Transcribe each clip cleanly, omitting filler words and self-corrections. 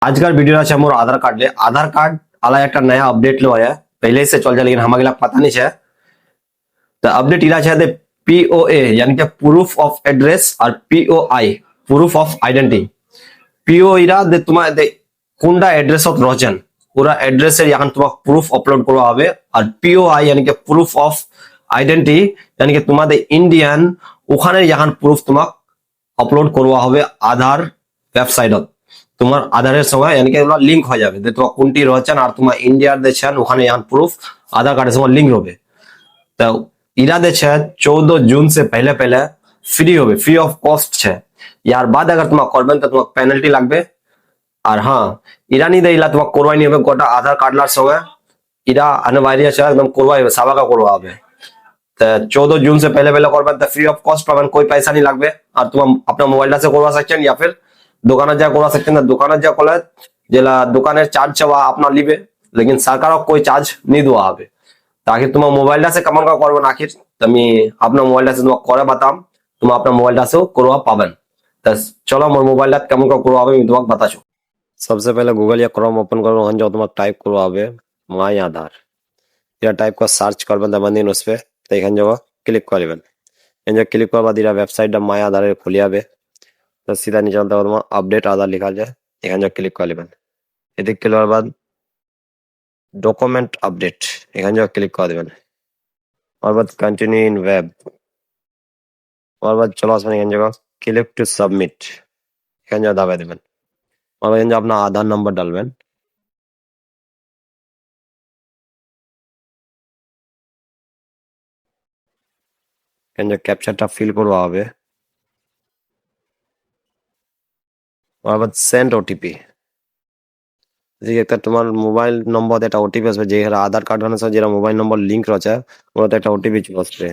आजकल वीडियो अच्छा मोर आधार कार्ड ले आधार कार्ड आला एक नया अपडेट लो आया पहले ही से चल जाए लेकिन हमारे पता नहीं है। तो अपडेट इला है पीओए यानी कि प्रूफ ऑफ एड्रेस और पीओआई प्रूफ ऑफ आइडेंटिटी। पीओ इरा दे तुम्हारे दे कुंडा एड्रेस ऑफ रोजन पूरा एड्रेस से यहाँ तुम्हारा प्रूफ अपलोड करवा हवे और पीओआई यानी कि प्रूफ ऑफ आइडेंटिटी यानी कि तुम्हारे इंडियन ওখানে यहाँ प्रूफ तुम्हारा अपलोड करवा हवे आधार वेबसाइट তোমার আধারের সঙ্গে यानी कि লিংক হয়ে যাবে যে তোমার কোনটি রয়েছেন আর তোমার ইন্ডিয়ার দেছেন ওখানে यहाँ प्रूफ आधार कार्ड সঙ্গে লিংক হবে। तो इरा देছে 14 जून से पहले पहले फ्री হবে फ्री ऑफ कॉस्ट है यार बाद अगर तुम्हारा করবেন তো তোমার পেনাল্টি লাগবে। আর হ্যাঁ ইরা নি দেইলা তোমার করবাই নি হবে গোটা আধার কার্ডলার সঙ্গে ইরা অনিবার্য আছে একদম করবাই হবে সাবাকা করবা হবে। तो 14 जून से पहले पहले করবেন তো फ्री ऑफ कॉस्ट পাবেন कोई पैसा नहीं লাগবে আর তোমার अपना मोबाइल से करवा सकते हैं या फिर দোকানে যা করা सकते हैं দোকানে যা করলে যেলা দোকানের চার্জ চাওয়া আপনার লিবে लेकिन सरकार कोई चार्ज नहीं দেওয়া হবে। ताकि तुम्हारा मोबाइल से कमन का करबो आखिर তুমি अपना मोबाइल से তোমাকে করে বাতাম তুমি अपना मोबाइल से करवा पाবেন। तो चलो मोर मोबाइल কেমন का करवा হবে আমি তোমাকে बताছো। सबसे पहले गूगल या क्रोम ओपन करो वहां जाओ तुम्हारे टाइप करवा হবে माय आधार या टाइप का सर्च करবেন দবাদিন उस पे तो এখানে যাও ক্লিক করবেন এখানে ক্লিক করার বাদ এরা ওয়েবসাইটটা মাই আধারের খুলে যাবে। तो सीधा नीचे তোমার আপডেট আধার লেখা যায় এখানে যাও ক্লিক করবেন এদিকে ক্লিক করার বাদ डॉक्यूमेंट अपडेट এখানে যাও ক্লিক করে দিবেন और बाद कंटिन्यू इन वेब और बाद चलो আসবেন এখানে যাও क्लिक टू सबमिट এখানে যাও দাবায় দিবেন और এখানে अपना आधार नंबर डालবেন এখানে ক্যাপচাটা ফিল করবা হবে और बाद सेंड ओटीपी যে একটা তোমার মোবাইল নম্বর একটা ওটিপি আসবে যে আধার কার্ড এর সাথে যেটা মোবাইল নম্বর লিংক রয়েছে ওটাতে একটা ওটিপি চলে আসবে।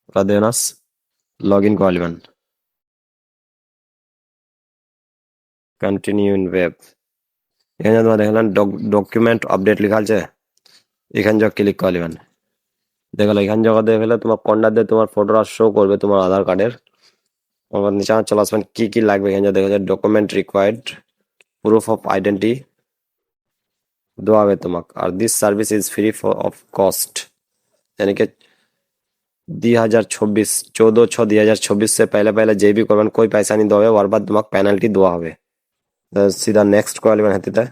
ওটা দেন লগ ইন করবেন কন্টিনিউ ইন ওয়েব এখানে তোমরা দেখলেন ডকুমেন্ট আপডেট লেখা আছে এখানে যাও ক্লিক করবেন দেখলে এখানে জায়গা দিয়ে ফেলে তোমার কর্নার দিয়ে তোমার ফটোটা শো করবে তোমার আধার কার্ডের और নিচে চলে আসবেন কি কি লাগবে এখানে দেখা যায় document required proof of identity দেওয়া হবে তোমাকে আর this service is free for of cost यानी कि 2024 14/6/2024 से पहले पहले जे भी करবেন कोई पैसा नहीं দেওয়া হবে और बाद তোমাকে পেনাল্টি দেওয়া হবে। तो सीधा नेक्स्ट করবেন হাতেতে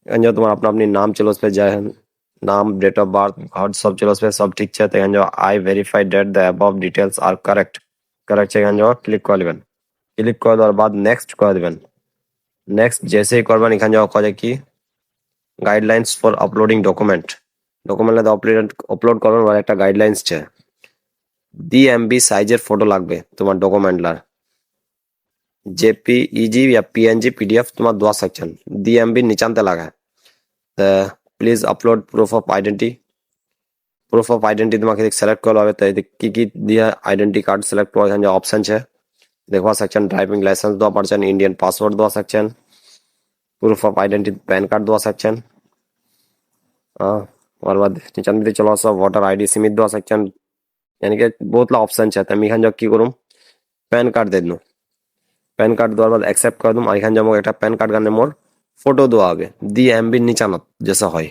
এখানে তোমার আপনা আপনি নাম চলে আসবে যায় नाम डेट ऑफ बर्थ घर सब चलो पे सब ठीक है। तो जो I verify that the above details are correct correct है जो क्लिक कर लेबेन क्लिक कर देওয়ার बाद नेक्स्ट कर देबेन नेक्स्ट जैसे ही करবেন এখানে যাও কয় কি গাইডলাইন্স ফর আপলোডিং ডকুমেন্ট ডকুমেন্টে আপলোড করবেন আর একটা গাইডলাইন্স আছে DMB সাইজের ফটো লাগবে তোমার ডকুমেন্টলার JPEG या PNG PDF তোমার দেওয়া সেকশন DMB নিচানতে লাগা। তো please upload proof of identity তোমাকে সিলেক্ট করতে হবে তো কি কি দিয়া আইডেন্টি কার্ড সিলেক্ট করার জন্য অপশন আছে দেখবা সেকশন ড্রাইভিং লাইসেন্স দেওয়া পারছেন ইন্ডিয়ান পাসপোর্ট দেওয়া section proof of identity PAN card देওয়া सेक्शन और बाद नीचे में चलो सब वोटर आईडी सीमित देওয়া सेक्शन यानी कि बहुत ला ऑप्शन है। तो एखान जो की करूँ पैन कार्ड दे दूँ पैन कार्ड देওয়ার बाद एक्सेप्ट कर दूँ और एखान जो एक पैन कार्ड गाने मोर फोटो देওয়া হবে DMB নিচানত जैसा হয়।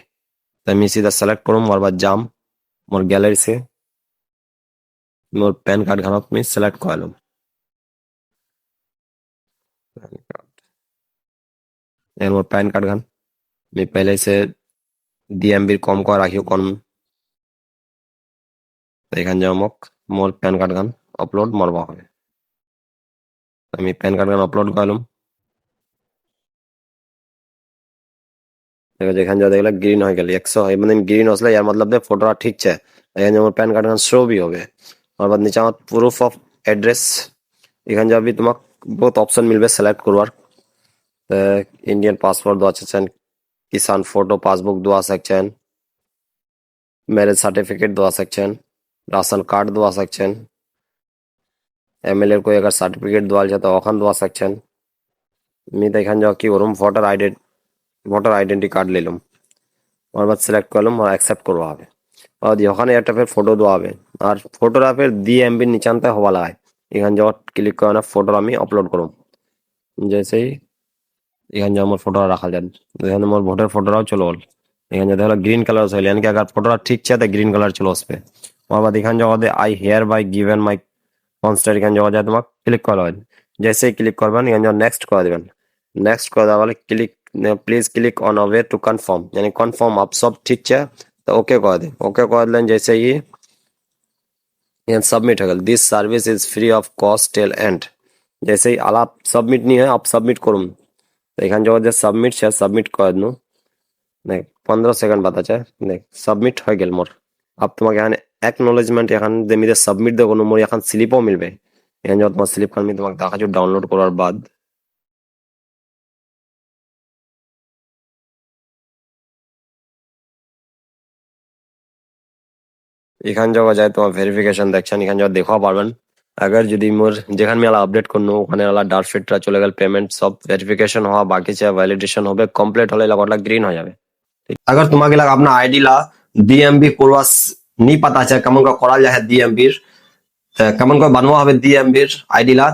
तो मैं सीधा सेलेक्ट करूँ और बाद जाम मोर गैलरी से मोर पैन कार्ड खानत में सेलेक्ट कर लूँ मोर पैन कार्ड खान मैं पहले से DMB कम कर राखियो कम तो এখান যাও মোক মোর প্যান কার্ড গান আপলোড মারবা হবে। আমি প্যান কার্ড গান আপলোড করলাম देखो এখান যাও দেখলে গ্রিন হয়ে গেল 100 है মানে গ্রিন আসলে এর मतलब দে ফটোটা ঠিক আছে এখানে মোর প্যান কার্ড গান শো भी হবে और बाद नीचे আমার प्रूफ ऑफ एड्रेस এখান যাও भी তোমাক বহুত অপশন মিলবে সিলেক্ট করবার इंडियन पासपोर्ट দেওয়া আছে किसान फोटो पासबुक দেওয়া সেকশন मैरिज सर्टिफिकेट দেওয়া সেকশন राशन कार्ड দেওয়া সেকশন MLA कोई अगर सर्टिफिकेट দেওয়া আছে তো ওখান দেওয়া সেকশন আমি তো এখান যাও কি করুম ভোটার আইডেন্টি কার্ড নিলাম और बाद सिलेक्ट করলাম और एक्सेप्ट করবা হবে और ওখানে একটা ফের ফটো দেওয়া হবে আর ফটোটা ফের DMB নিচানতে হওয়া লাগে এখানে যাওয়ার ক্লিক করে না ফটো আমি আপলোড করব জেসেই এখানে जो আমার फोटो रखा जाए এখানে আমার ভোটার फोटोটাও চলে গেল এখানে जो देखो ग्रीन कलर से यानी कि अगर फोटोটা ঠিক আছে তো গ্রিন কালার চলে আসবে ওর বাদ এখানে যাওয়া they I here by given my constant এখানে যাওয়া যায় তোমাকে ক্লিক করা হবে जैसे क्लिक করবেন এখানে যাও নেক্সট করে দিবেন নেক্সট করে দেওয়া হলে click please click on a way to confirm यानी कंफर्म आप सब ठीक है तो ओके कर दे ओके कर दिलेন जैसे ही यहाँ सबमिट हो गल this service is free of cost till and जैसे ही আলাপ सबमिट नहीं है आप सबमिट করুন তো এখানে যাওয়া যে सबमिट है सबमिट করে দিন দেখ 15 সেকেন্ড বাতা চায় দেখ सबमिट হয়ে গেল মোর अब তোমাকে এখানে অ্যাকনলেজমেন্ট এখানে দেমিতে सबमिट দেবো মোর এখানে স্লিপও মিলবে এখানে যাও তোমার স্লিপ খান আমি তোমাকে দেখাচ্ছি ডাউনলোড করার বাদ এখানে যাওয়া যায় তোমার ভেরিফিকেশন দেখছেন এখানে যাওয়া দেখাও পারবেন अगर যদি মোর যেখানে আমি আপডেট করনো ওখানে আলা ডার্ক ফিটটা চলে গেল পেমেন্ট সব ভেরিফিকেশন হওয়া বাকি আছে ভ্যালিডেশন হবে কমপ্লিট হলে লাগা গ্রিন हो जाবে अगर तुम्हारे लगा अपना आईडी ला डीएमबी पूर्वा नहीं पता है कमन का करा जाए डीएमबी कमन को बनवा হবে डीएमबी आईडी ला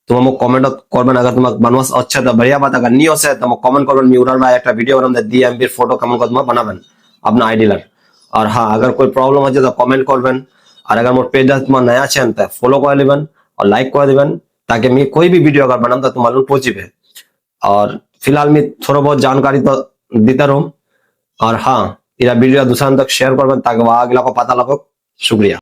तुम हमको कमेंट करबेन अगर तुम बनवा अच्छा तो बढ़िया बात अगर नहीं हो से तुम कमेंट करबेन म्यूरल में एक वीडियो बनाम डीएमबी फोटो कमन को तुम बनाबेन अपना आईडी ला और हाँ अगर कोई प्रॉब्लम हो जाए तो कमेंट करबेन और अगर मोर पेज तुम नया छेन तो फॉलो कर लेबेन और लाइक कर देबेन ताकि मैं कोई भी वीडियो अगर बनाम तो तुम्हारे पहुंचे और फिलहाल मैं थोड़ा बहुत जानकारी तो देता रहूं और हाँ इरा वीडियो दूसरा तक शेयर करबेन ताकि वह अगला को पता लगो शुक्रिया।